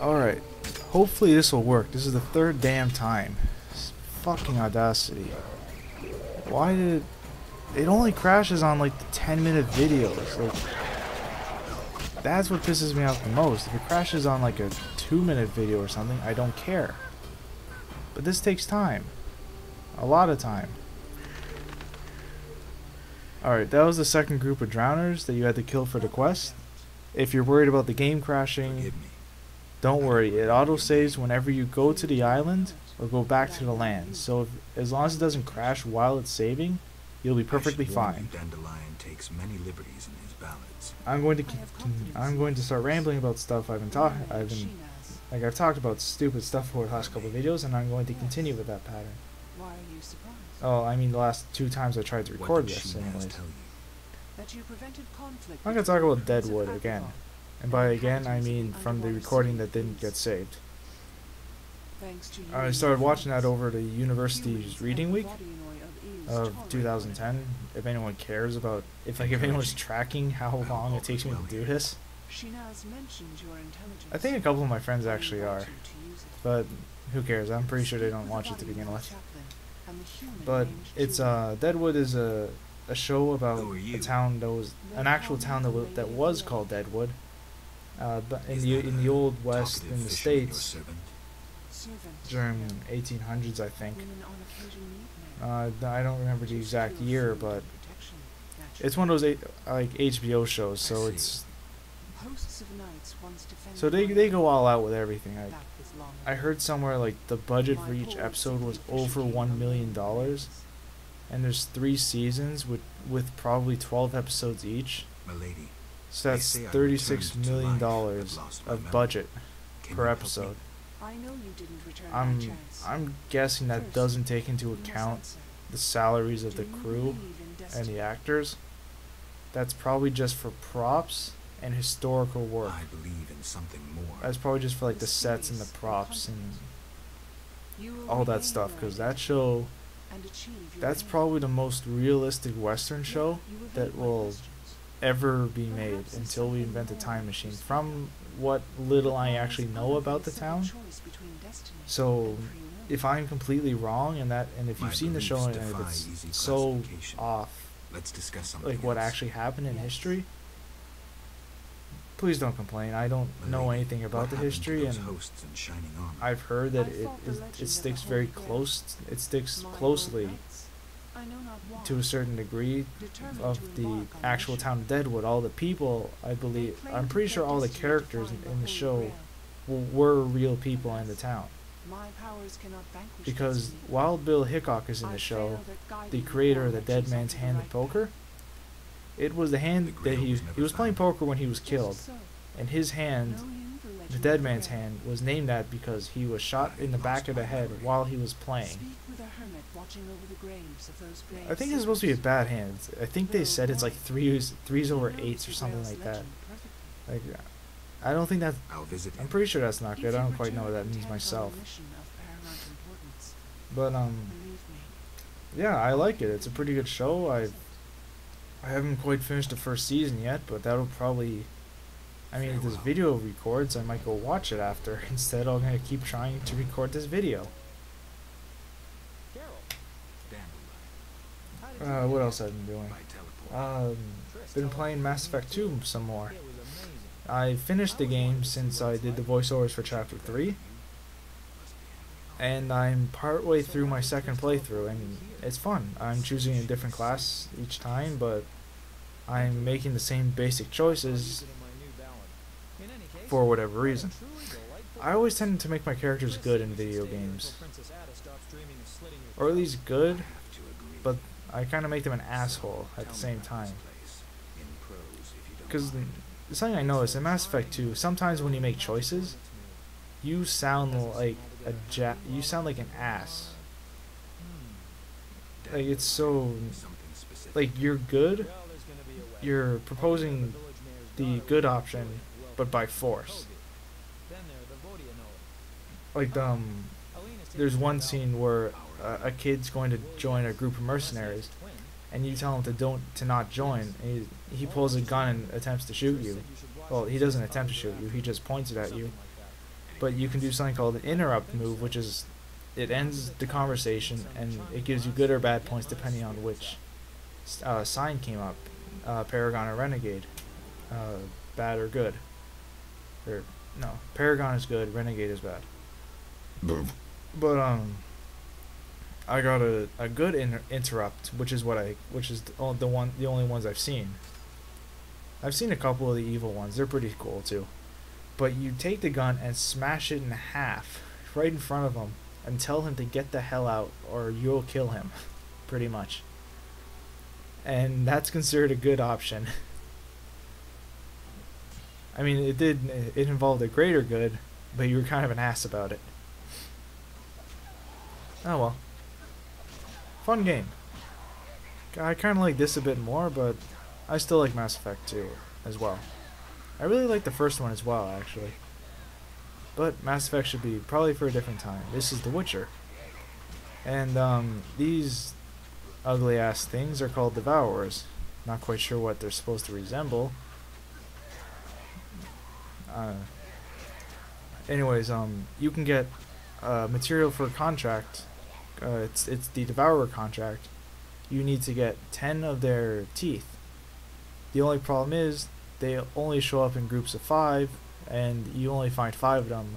Alright, hopefully this will work. This is the third damn time. This fucking Audacity. Why did... It only crashes on like the 10-minute videos. Like, that's what pisses me off the most. If it crashes on like a 2-minute video or something, I don't care. But this takes time. A lot of time. Alright, that was the second group of drowners that you had to kill for the quest. If you're worried about the game crashing, don't worry. It autosaves whenever you go to the island or go back to the land. So as long as it doesn't crash while it's saving, you'll be perfectly fine. Dandelion takes many liberties in his ballads. I'm going to start rambling about stuff I've talked about stupid stuff for the last couple of videos, and I'm going to continue with that pattern. Why are you surprised? Oh, I mean the last 2 times I tried to record this, anyways. That you prevented conflict. I'm going to talk about Deadwood again. And by again, I mean from the recording that didn't get saved. I started watching that over the university's reading week of 2010. If anyone cares about, if anyone's tracking how long it takes me to do this. I think a couple of my friends actually are, but who cares? I'm pretty sure they don't watch it to begin with. But it's Deadwood is a show about a town that was an actual town that was called Deadwood, but in the old West in the States during 1800s, I think. I don't remember the exact year, but it's one of those like HBO shows, so it's they go all out with everything. I heard somewhere like the budget for each episode was over $1 million, and there's 3 seasons with probably 12 episodes each. So that's $36 million of budget per episode. I'm guessing that doesn't take into account the salaries of the crew and the actors. That's probably just for props and historical work. I believe in something more. That's probably just for like the sets and the props and all that stuff, because that show, that's probably the most realistic Western show that will ever be made until we invent a time machine, from what little I actually know about the town. So if I'm completely wrong and if you've seen the show and if it's so off, like what actually happened in history, please don't complain. I don't know anything about the history, and I've heard that it sticks very close. It sticks closely to a certain degree of the actual town of Deadwood. All the people, I'm pretty sure all the characters in the show were real people in the town. Because Wild Bill Hickok is in the show, the creator of the Dead Man's Hand of Poker. It was the hand that he was playing poker when he was killed, and his hand, the Dead Man's Hand, was named that because he was shot in the back of the head while he was playing. I think it's supposed to be a bad hand. I think they said it's like 3s over 8s or something like that. Like, I don't think that. I'm pretty sure that's not good. I don't quite know what that means myself. But yeah, I like it. It's a pretty good show. I haven't quite finished the first season yet, but that'll probably. I mean, if this video records, I might go watch it after. Instead, I'm gonna keep trying to record this video. What else I've been doing? Been playing Mass Effect 2 some more. I finished the game since I did the voiceovers for Chapter 3. And I'm partway through my second playthrough, and it's fun. I'm choosing a different class each time, but I'm making the same basic choices for whatever reason. I always tend to make my characters good in video games. Or at least good, but I kind of make them an asshole at the same time. Because something I noticed in Mass Effect 2, sometimes when you make choices, you sound like you sound like an ass. Like, it's so, like, you're good, you're proposing the good option, but by force. Like, there's one scene where a kid's going to join a group of mercenaries, and you tell him to not join, and he pulls a gun and attempts to shoot you. Well, he doesn't attempt to shoot you, he just points it at you. but you can do something called an interrupt move, which is it ends the conversation and it gives you good or bad points depending on which sign came up, Paragon or Renegade, bad or good, or no, Paragon is good, Renegade is bad. But I got a good interrupt, which is the only ones I've seen. I've seen a couple of the evil ones. They're pretty cool too. But you take the gun and smash it in half right in front of him and tell him to get the hell out or you'll kill him, pretty much. And that's considered a good option. I mean, it involved a greater good, but you were kind of an ass about it. Oh well. Fun game. I kind of like this a bit more, but I still like Mass Effect 2 as well. I really like the first one as well, actually. But Mass Effect should be probably for a different time. This is The Witcher. And these ugly ass things are called Devourers. Not quite sure what they're supposed to resemble. Anyways, you can get material for a contract. It's the Devourer contract. You need to get 10 of their teeth. The only problem is they only show up in groups of 5, and you only find 5 of them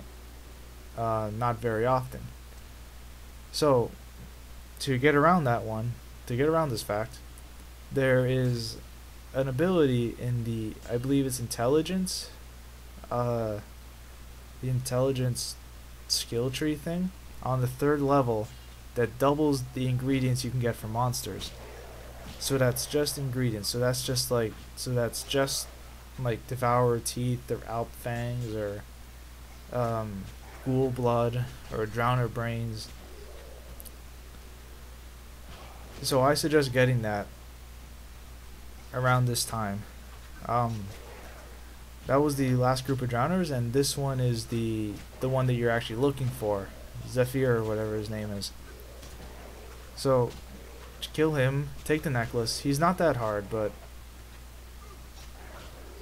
not very often. So to get around this fact, there is an ability in the, I believe it's intelligence, the intelligence skill tree thing on the 3rd level that doubles the ingredients you can get from monsters. So that's just ingredients. So that's just like Devourer teeth or Alp fangs or ghoul blood or Drowner brains. So I suggest getting that around this time. That was the last group of Drowners, and this one is the one that you're actually looking for, Zephyr or whatever his name is. So kill him, take the necklace. He's not that hard, but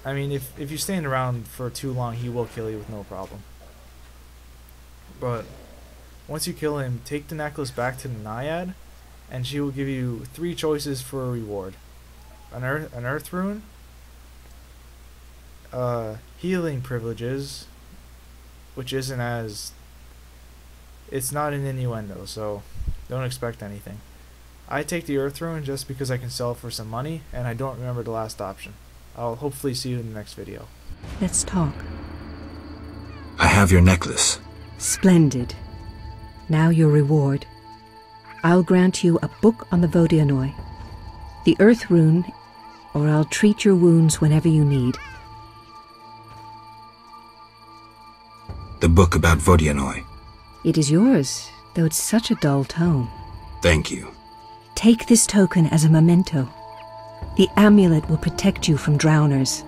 I mean, if you stand around for too long, he will kill you with no problem. But once you kill him, take the necklace back to the Naiad, and she will give you 3 choices for a reward: an earth rune, healing privileges, which isn't as, it's not an innuendo, so don't expect anything. I take the earth rune just because I can sell it for some money, and I don't remember the last option. I'll hopefully see you in the next video. Let's talk. I have your necklace. Splendid. Now your reward. I'll grant you a book on the Vodianoi, the Earth Rune, or I'll treat your wounds whenever you need. The book about Vodianoi. It is yours, though it's such a dull tome. Thank you. Take this token as a memento. The amulet will protect you from drowners.